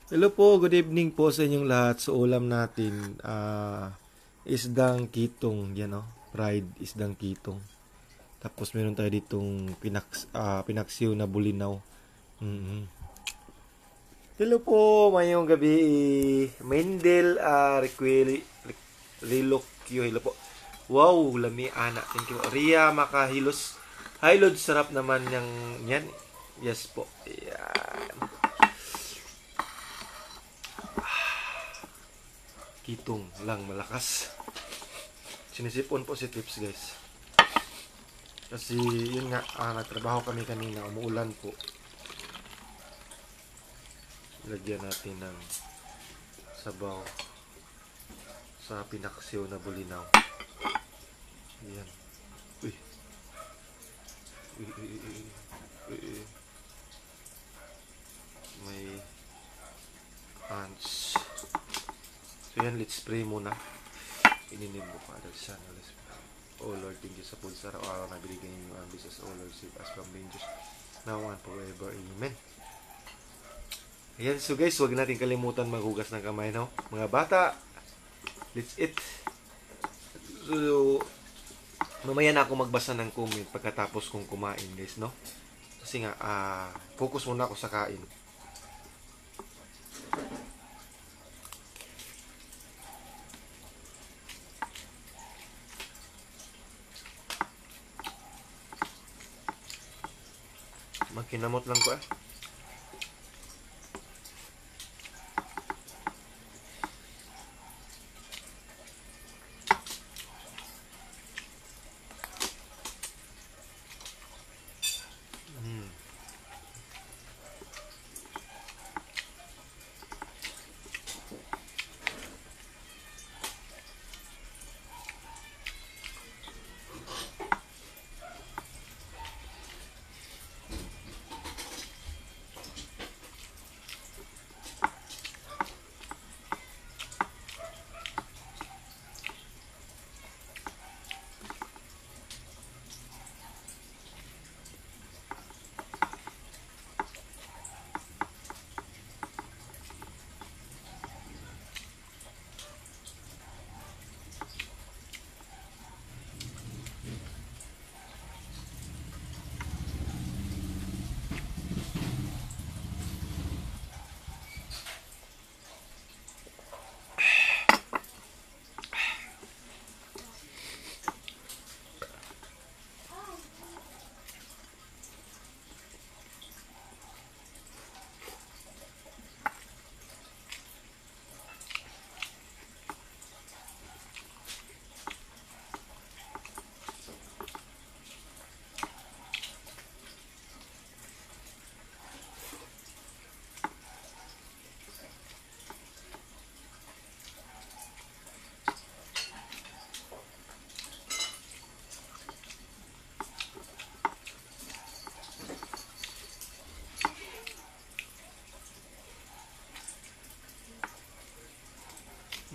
Hello po, good evening po sa inyong lahat. So ulam natin, isdang kitong, yan o, fried isdang kitong. Tapos meron tayo ditong pinaksiw na bulinaw. Mhm. Hello po, mayong gabi. Mendel Rilokyo, hello po. Wow, lami anak. Thank you. Ria Makahilos. Hi Lord, sarap naman yung yan. Yes po. Yan. Kitong lang malakas. Sinisipon po si Tips guys. Kasi yun nga, nagtrabaho kami kanina, umuulan po. Lagyan natin ng sabaw sa pinaksiw na bulinaw. Ayan. Uy. Uy, uy, uy, uy, uy, uy. May ants. So yan, let's pray muna. Ininim mo, Father, Son, Holy Spirit. Oh Lord, thank you sa food sa araw-araw na binigay ninyo ang business. Oh Lord, save us from dangers now and forever. Amen. Ayan, so guys, huwag natin kalimutan maghugas ng kamay, no? Mga bata, let's eat. So, mamaya na ako magbasa ng comment pagkatapos kong kumain, guys, no? Kasi nga, focus muna ako sa kain. Magkinamot lang ko eh.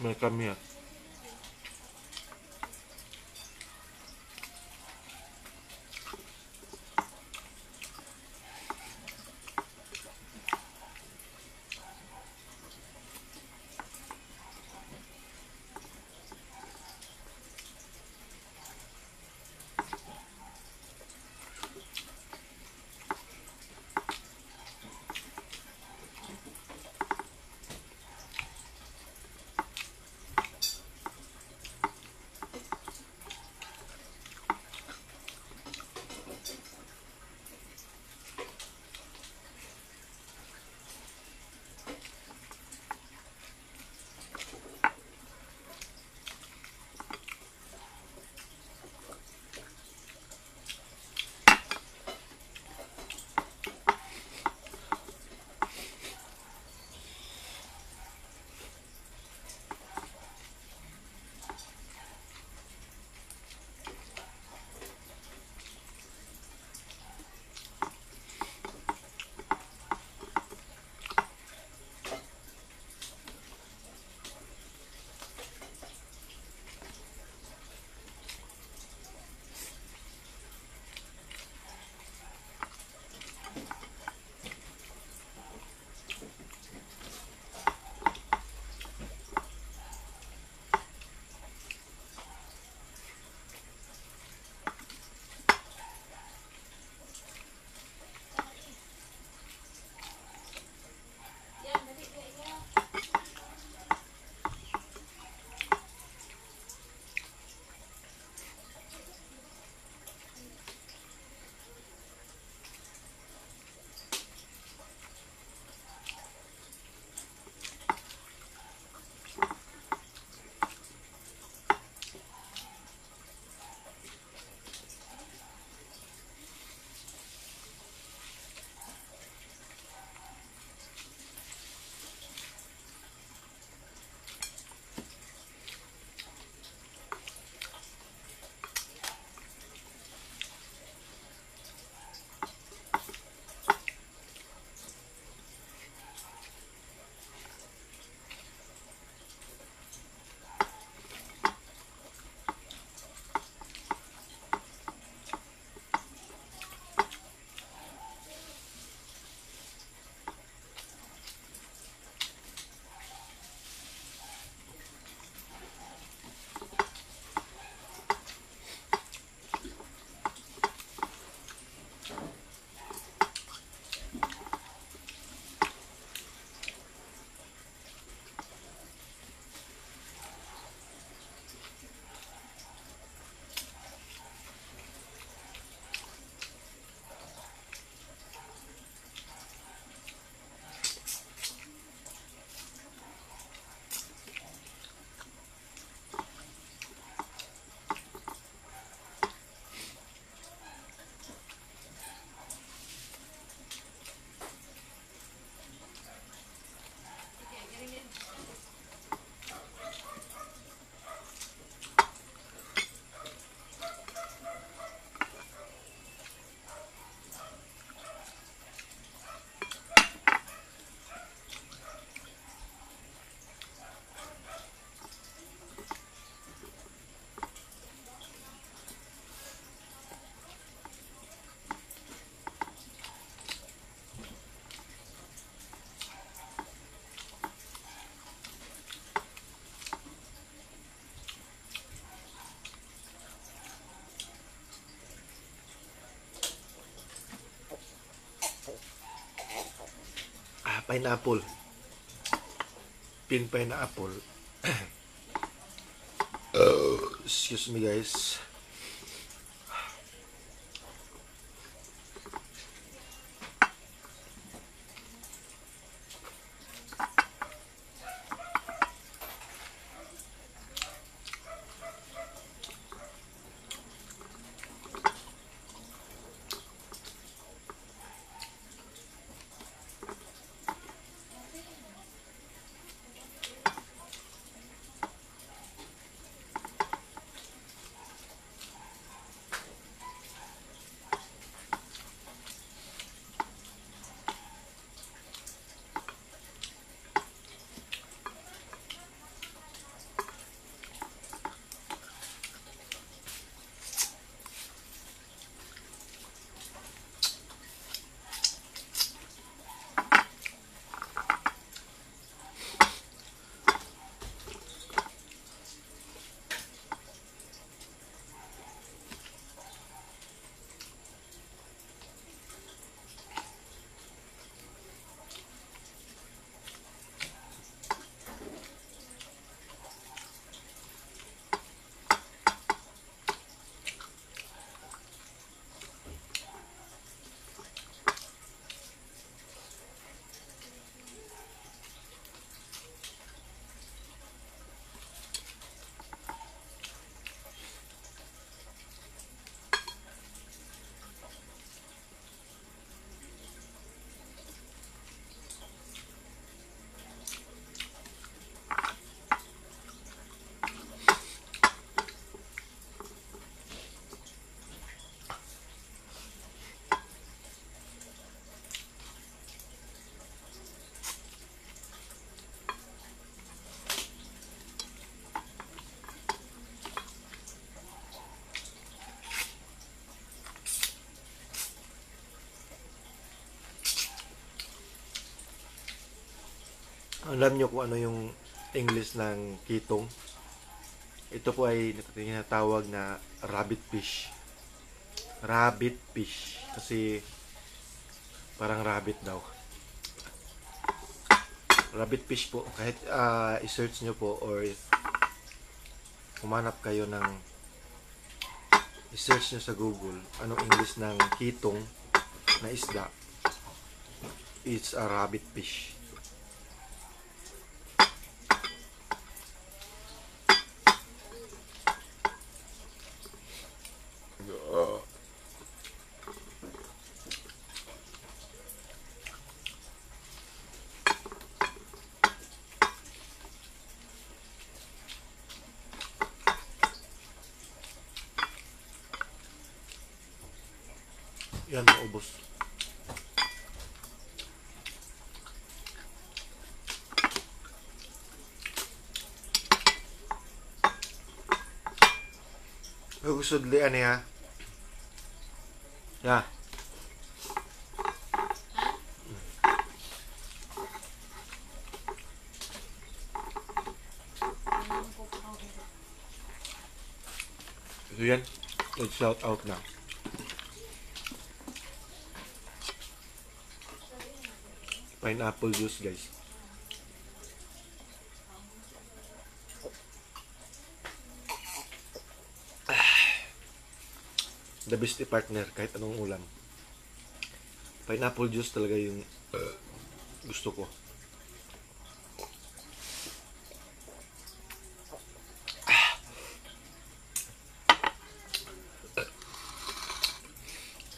May kami ah. pineapple. Pink pineapple. Excuse me guys. Alam nyo kung ano yung English ng kitong? Ito po ay tinatawag na rabbit fish. Rabbit fish. Kasi parang rabbit daw. Rabbit fish po. Kahit i-search nyo po or kumanap kayo ng i-search nyo sa Google anong English ng kitong na isda. It's a rabbit fish. Yan, maubos. Gusto dilian ya. Ya. So yan, let's shout out na. Pineapple juice guys. The best partner kahit anong ulam. Pineapple juice talaga yung gusto ko.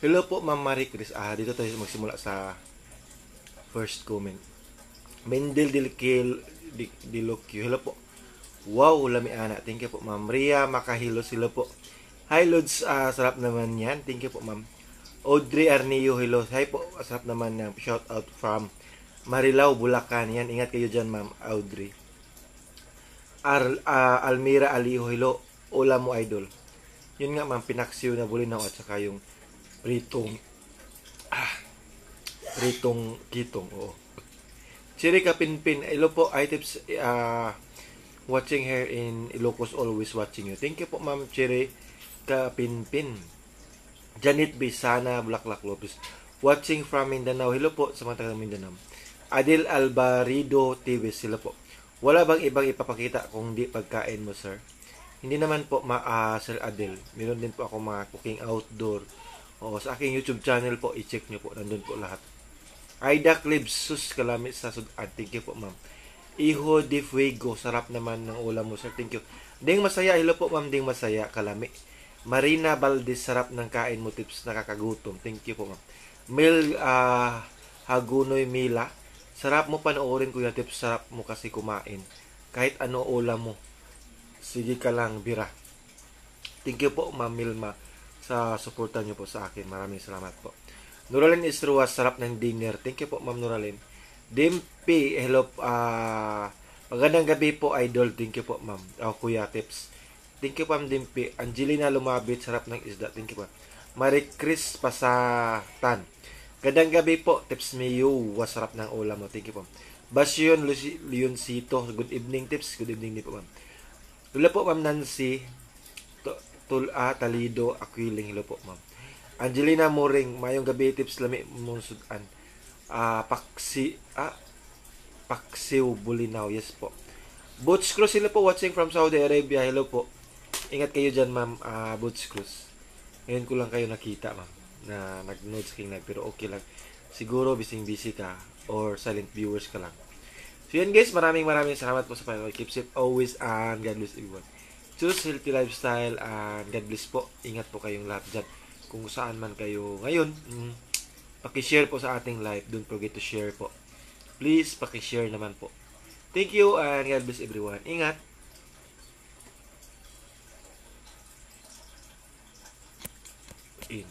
Hello po Ma'am Marie Chris. Dito tayo magsimula sa first comment. Mendel Dilokyo. Hello po. Wow, lami ana. Thank you po Ma'am. Ria Makahilo sila po. Hi Lods, sarap naman yan. Thank you po Ma'am. Audrey Arneo, hello. Hi po, sarap naman yan. Shout out from Marilao, Bulacan. Yan, ingat kayo dyan Ma'am Audrey. Almira Aliho, hello. Ola mo idol. Yun nga Ma'am, pinaksiw na bulinaw at saka yung pritong kitong. Oo. Chiri Kapinpin, hello po. Items watching here in Ilocos, always watching you. Thank you po Ma'am Chiri Kapinpin. Janet Bisana Bulaklak Lopez, watching from Mindanao. Hello po sa mga taga Mindanao. Adil Alvarido TV sila po. Wala bang ibang ipapakita kung di pagkain mo, sir? Hindi naman po, Sir Adil. Meron din po ako mga cooking outdoor. O, sa aking YouTube channel po, i-check nyo po. Nandun po lahat. Aida Clips, sus, kalamit sa sudan. Thank you po, ma'am. Iho de Fuego, sarap naman ng ulam mo, sir. Thank you. Ding Masaya, hello po, ma'am. Ding Masaya, kalami. Marina Valdez, sarap ng kain mo, tips, nakakagutom. Thank you po, ma'am. Mel Hagunoy Mila, sarap mo panoorin, kuya, tips, sarap mo kasi kumain. Kahit ano ulam mo. Sige ka lang, bira. Thank you po, ma'am Milma, sa suporta niyo po sa akin. Maraming salamat po. Nuralin Isruas, sarap ng dinner. Thank you po, ma'am Nuralin. Dimpi, hello, magandang gabi po, idol. Thank you po, ma'am. Kuya, tips. Thank you, ma'am Dimpi. Angelina Lumabit, sarap ng isda. Thank you po. Marie Chris Pasatan. Gandang gabi po, tips Miyu. Sarap ng ulam mo. Thank you po. Basyon Leoncito, good evening, tips. Good evening din po, ma'am. Hello po, ma'am Nancy. Talido Aquiling, hello po, ma'am. Angelina Moring, mayong gabi, tips lami mong sudan. Paksiw Bulinaw, yes po. Boots Cruz, hello po, watching from Saudi Arabia, hello po. Ingat kayo dyan, ma'am, Boots Cruz. Ngayon ko lang kayo nakita, ma'am, na nag-notes king live, pero okay lang. Siguro busy ka or silent viewers ka lang. So yan guys, maraming salamat po sa panonood. Keep safe always and God bless everyone. Choose healthy lifestyle and God bless po. Ingat po kayong lahat dyan. Kung saan man kayo ngayon, pakishare po sa ating live. Don't forget to share po. Please, pakishare naman po. Thank you and God bless everyone. Ingat! In.